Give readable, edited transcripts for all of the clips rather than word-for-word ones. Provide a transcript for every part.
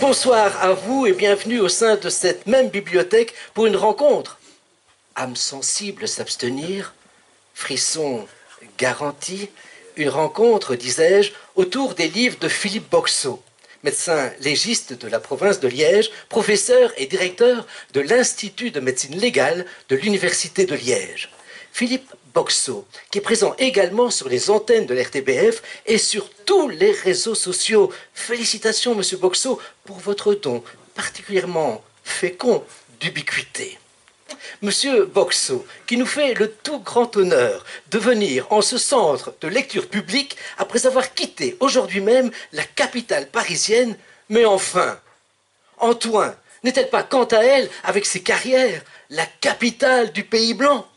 Bonsoir à vous et bienvenue au sein de cette même bibliothèque pour une rencontre. Âme sensible s'abstenir, frisson garanti, une rencontre, disais-je, autour des livres de Philippe Boxseau, médecin légiste de la province de Liège, professeur et directeur de l'Institut de médecine légale de l'Université de Liège. Philippe Boxseau, qui est présent également sur les antennes de l'RTBF et sur tous les réseaux sociaux. Félicitations, Monsieur Boxseau, pour votre don particulièrement fécond d'ubiquité. Monsieur Boxseau, qui nous fait le tout grand honneur de venir en ce centre de lecture publique après avoir quitté aujourd'hui même la capitale parisienne. Mais enfin, Antoine n'est-elle pas, quant à elle, avec ses carrières, la capitale du pays blanc?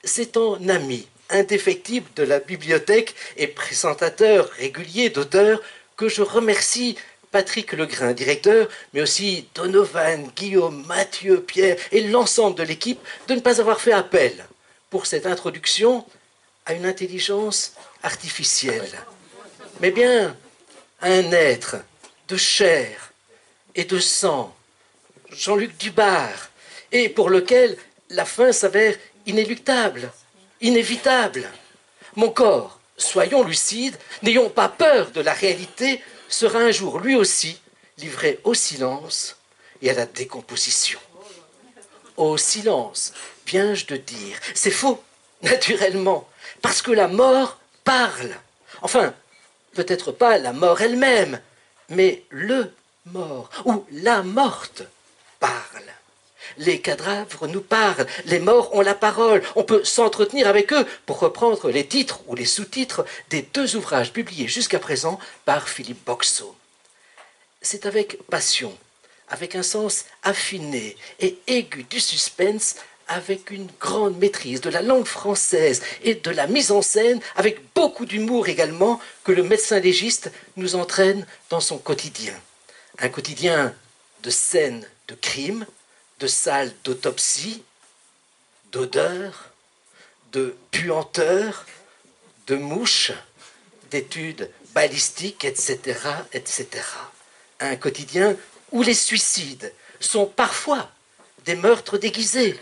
C'est un ami indéfectible de la bibliothèque et présentateur régulier d'auteurs que je remercie, Patrick Legrain, directeur, mais aussi Donovan, Guillaume, Mathieu, Pierre et l'ensemble de l'équipe de ne pas avoir fait appel pour cette introduction à une intelligence artificielle, mais bien à un être de chair et de sang, Jean-Luc Dubard, et pour lequel la fin s'avère inéluctable, inévitable. Mon corps, soyons lucides, n'ayons pas peur de la réalité, sera un jour lui aussi livré au silence et à la décomposition. Au silence, viens-je de dire. C'est faux, naturellement, parce que la mort parle. Enfin, peut-être pas la mort elle-même, mais le mort ou la morte parle. Les cadavres nous parlent, les morts ont la parole, on peut s'entretenir avec eux pour reprendre les titres ou les sous-titres des deux ouvrages publiés jusqu'à présent par Philippe Boxseau. C'est avec passion, avec un sens affiné et aigu du suspense, avec une grande maîtrise de la langue française et de la mise en scène, avec beaucoup d'humour également, que le médecin légiste nous entraîne dans son quotidien. Un quotidien de scènes de crime, de salles d'autopsie, d'odeurs, de puanteurs, de mouches, d'études balistiques, etc., etc. Un quotidien où les suicides sont parfois des meurtres déguisés,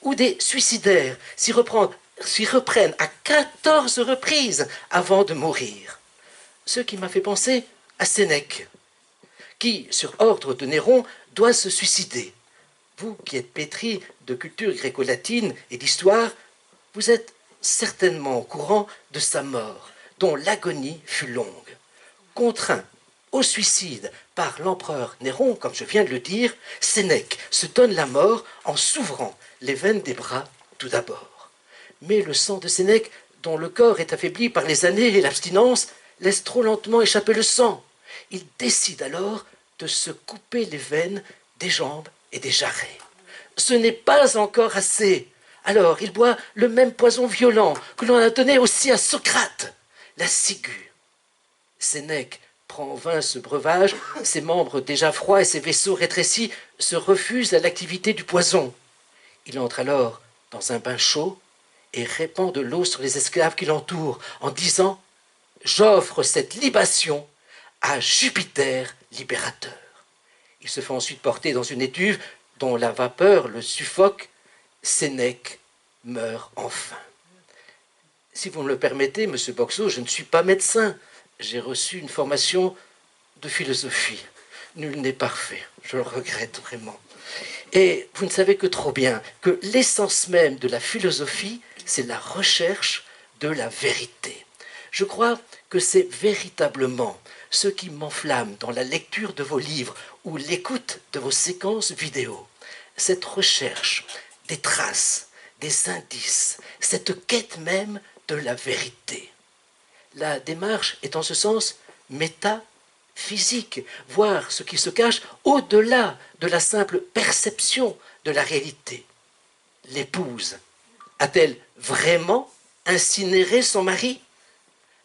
ou des suicidaires s'y reprennent à 14 reprises avant de mourir. Ce qui m'a fait penser à Sénèque, qui, sur ordre de Néron, doit se suicider. Vous qui êtes pétri de culture gréco-latine et d'histoire, vous êtes certainement au courant de sa mort, dont l'agonie fut longue. Contraint au suicide par l'empereur Néron, comme je viens de le dire, Sénèque se donne la mort en s'ouvrant les veines des bras tout d'abord. Mais le sang de Sénèque, dont le corps est affaibli par les années et l'abstinence, laisse trop lentement échapper le sang. Il décide alors de se couper les veines des jambes et des jarrets. Ce n'est pas encore assez. Alors il boit le même poison violent que l'on a donné aussi à Socrate, la ciguë. Sénèque prend en vain ce breuvage, ses membres déjà froids et ses vaisseaux rétrécis se refusent à l'activité du poison. Il entre alors dans un bain chaud et répand de l'eau sur les esclaves qui l'entourent en disant « J'offre cette libation à Jupiter libérateur ». Il se fait ensuite porter dans une étuve dont la vapeur le suffoque. Sénèque meurt enfin. Si vous me le permettez, Monsieur Boxseau, je ne suis pas médecin. J'ai reçu une formation de philosophie. Nul n'est parfait, je le regrette vraiment. Et vous ne savez que trop bien que l'essence même de la philosophie, c'est la recherche de la vérité. Je crois que c'est véritablement ce qui m'enflamme dans la lecture de vos livres ou l'écoute de vos séquences vidéo. Cette recherche des traces, des indices, cette quête même de la vérité. La démarche est en ce sens métaphysique, voir ce qui se cache au-delà de la simple perception de la réalité. L'épouse a-t-elle vraiment incinéré son mari?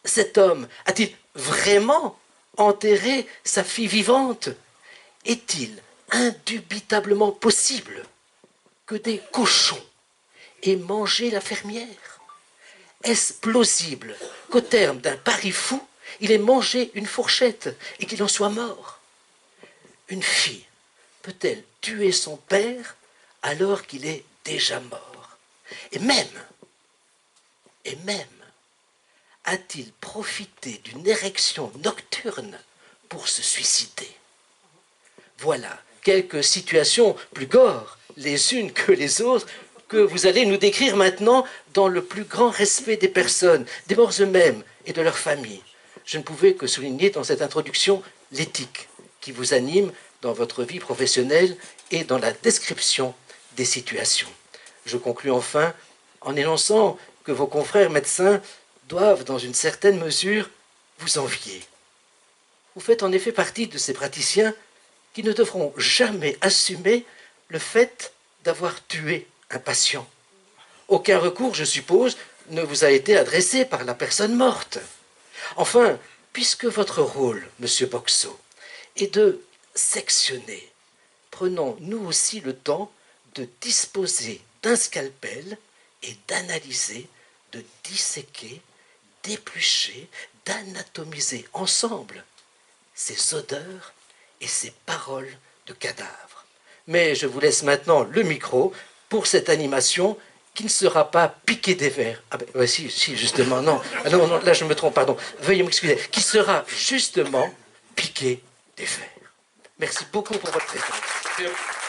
Cet homme a-t-il vraiment enterré sa fille vivante? Est-il indubitablement possible que des cochons aient mangé la fermière? Est-ce plausible qu'au terme d'un pari fou, il ait mangé une fourchette et qu'il en soit mort? une fille peut-elle tuer son père alors qu'il est déjà mort? Et même, a-t-il profité d'une érection nocturne pour se suicider? Voilà quelques situations plus gore les unes que les autres que vous allez nous décrire maintenant dans le plus grand respect des personnes, des morts eux-mêmes et de leurs familles. Je ne pouvais que souligner dans cette introduction l'éthique qui vous anime dans votre vie professionnelle et dans la description des situations. Je conclus enfin en énonçant que vos confrères médecins doivent, dans une certaine mesure, vous envier. Vous faites en effet partie de ces praticiens qui ne devront jamais assumer le fait d'avoir tué un patient. Aucun recours, je suppose, ne vous a été adressé par la personne morte. Enfin, puisque votre rôle, monsieur Boxeau, est de sectionner, prenons nous aussi le temps de disposer d'un scalpel et d'analyser, de disséquer, d'éplucher, d'anatomiser ensemble ces odeurs et ces paroles de cadavres. Mais je vous laisse maintenant le micro pour cette animation qui ne sera pas piquée des vers. Ah ben, si, justement, non. Ah non, là je me trompe, pardon. Veuillez m'excuser. Qui sera justement piquée des vers. Merci beaucoup pour votre présence.